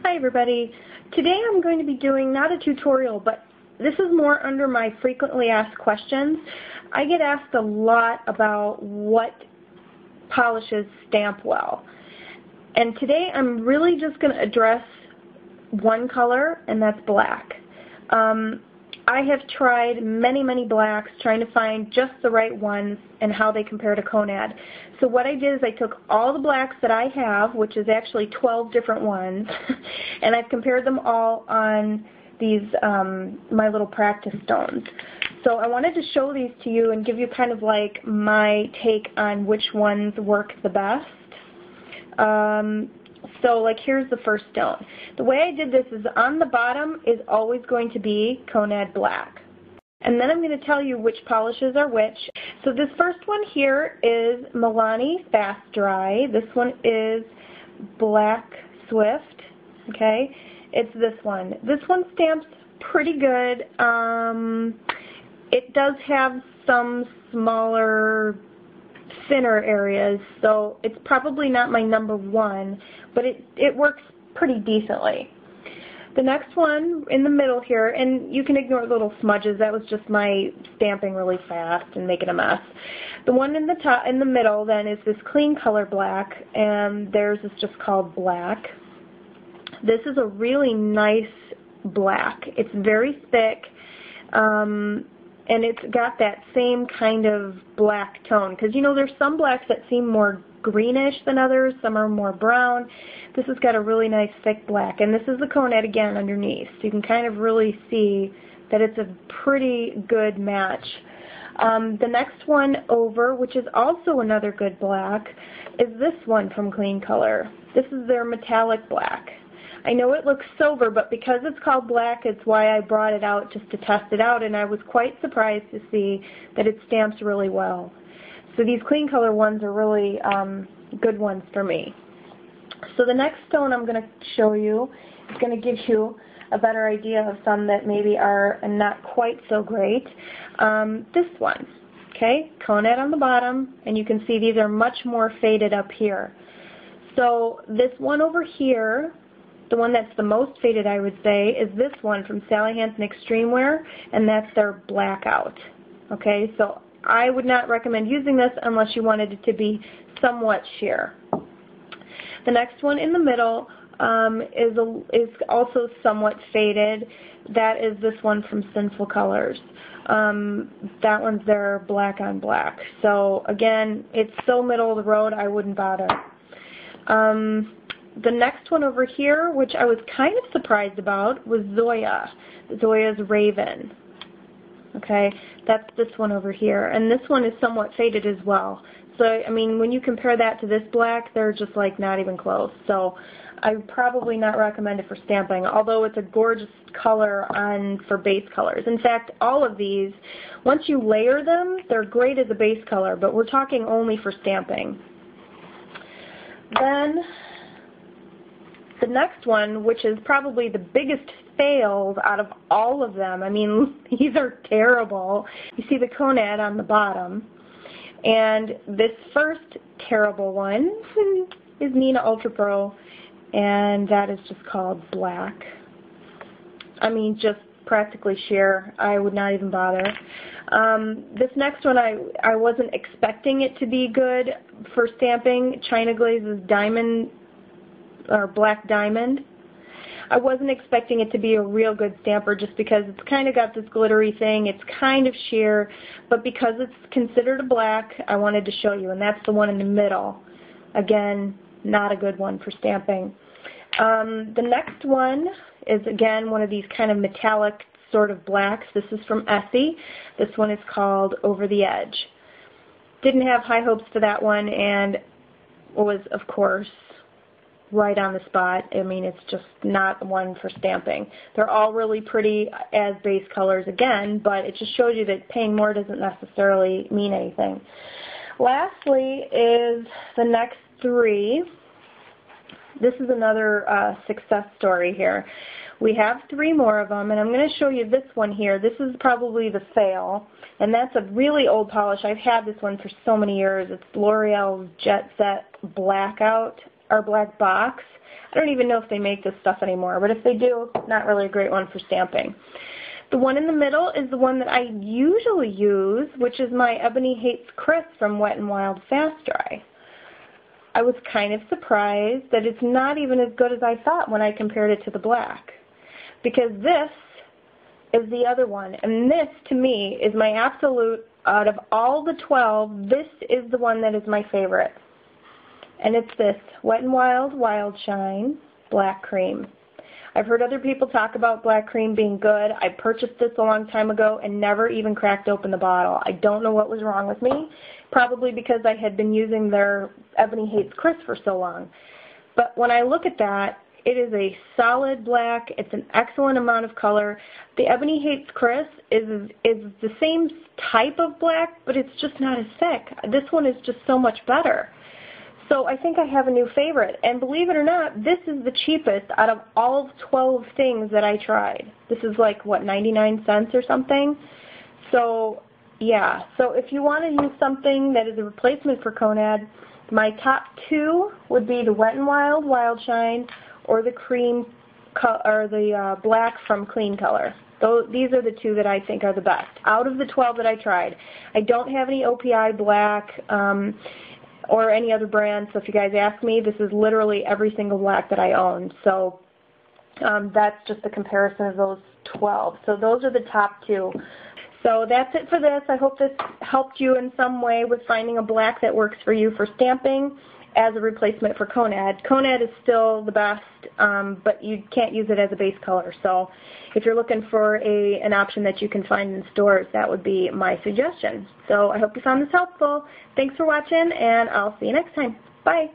Hi everybody. Today I'm going to be doing not a tutorial, but this is more under my frequently asked questions. I get asked a lot about what polishes stamp well. And today I'm really just going to address one color, and that's black. I have tried many blacks trying to find just the right ones and how they compare to Konad. So what I did is I took all the blacks that I have, which is actually 12 different ones, and I've compared them all on these my little practice stones. So I wanted to show these to you and give you kind of like my take on which ones work the best. So like here's the first stone. The way I did this is on the bottom is always going to be Konad black. And then I'm going to tell you which polishes are which. So this first one here is Milani Fast Dry. This one is Black Swift. Okay, it's this one. This one stamps pretty good. It does have some smaller, thinner areas, so it's probably not my number one, but it works pretty decently. The next one in the middle here, and you can ignore little smudges, that was just my stamping really fast and making a mess. The one in the top, in the middle then, is this clean color black, and theirs is just called black. This is a really nice black. It's very thick, and it's got that same kind of black tone, because you know there's some blacks that seem more greenish than others, some are more brown. This has got a really nice thick black, and this is the Konad again underneath, so you can kind of really see that it's a pretty good match. The next one over, which is also another good black, is this one from Clean Color. This is their metallic black. I know it looks silver, but because it's called black, it's why I brought it out just to test it out, and I was quite surprised to see that it stamps really well. So these Clean Color ones are really good ones for me. So the next stone I'm going to show you is going to give you a better idea of some that maybe are not quite so great. This one, okay, Konad on the bottom, and you can see these are much more faded up here. So this one over here, the one that's the most faded, I would say, is this one from Sally Hansen Extreme Wear, and that's their blackout. Okay, so I would not recommend using this unless you wanted it to be somewhat sheer. The next one in the middle is also somewhat faded. That is this one from Sinful Colors. That one's their black on black. So again, it's so middle of the road, I wouldn't bother. The next one over here, which I was kind of surprised about, was Zoya. Zoya's Raven. Okay, that's this one over here. And this one is somewhat faded as well. So, I mean, when you compare that to this black, they're just like not even close. So I would probably not recommend it for stamping, although it's a gorgeous color for base colors. In fact, all of these, once you layer them, they're great as a base color, but we're talking only for stamping. Then the next one, which is probably the biggest fails out of all of them, I mean, these are terrible. You see the Konad on the bottom. And this first terrible one is Nina Ultra Pro, and that is just called black. I mean, just practically sheer. I would not even bother. This next one, I wasn't expecting it to be good for stamping. China Glaze's Diamond, or Black Diamond. I wasn't expecting it to be a real good stamper just because it's kind of got this glittery thing. It's kind of sheer, but because it's considered a black, I wanted to show you, and that's the one in the middle. Again, not a good one for stamping. The next one is, again, one of these kind of metallic sort of blacks. This is from Essie. This one is called Over the Edge. Didn't have high hopes for that one, and was, of course, right on the spot. I mean, it's just not one for stamping. They're all really pretty as base colors again, but it just shows you that paying more doesn't necessarily mean anything. Lastly is the next three. This is another success story here. We have three more of them, and I'm going to show you this one here. This is probably the fail, and that's a really old polish. I've had this one for so many years. It's L'Oreal's Jet Set Blackout. or black box. I don't even know if they make this stuff anymore, but if they do, not really a great one for stamping. The one in the middle is the one that I usually use, which is my Ebony Hates Chris from Wet n Wild Fast Dry. I was kind of surprised that it's not even as good as I thought when I compared it to the black, because this is the other one, and this, to me, is my absolute, out of all the 12, this is the one that is my favorite. And it's this Wet n Wild Wild Shine Black Cream. I've heard other people talk about black cream being good. I purchased this a long time ago and never even cracked open the bottle. I don't know what was wrong with me, probably because I had been using their Ebony Hates Chris for so long. But when I look at that, it is a solid black. It's an excellent amount of color. The Ebony Hates Chris is the same type of black, but it's just not as thick. This one is just so much better. So I think I have a new favorite. And believe it or not, this is the cheapest out of all 12 things that I tried. This is like, what, 99 cents or something? So, yeah. So if you want to use something that is a replacement for Konad, my top two would be the Wet n Wild Wild Shine or the cream or the black from Clean Color. These are the two that I think are the best out of the 12 that I tried. I don't have any OPI black or any other brand, so if you guys ask me, this is literally every single black that I own. So that's just a comparison of those 12. So those are the top two. So that's it for this. I hope this helped you in some way with finding a black that works for you for stamping as a replacement for Konad. Konad is still the best, but you can't use it as a base color. So if you're looking for an option that you can find in stores, that would be my suggestion. So I hope you found this helpful. Thanks for watching, and I'll see you next time. Bye.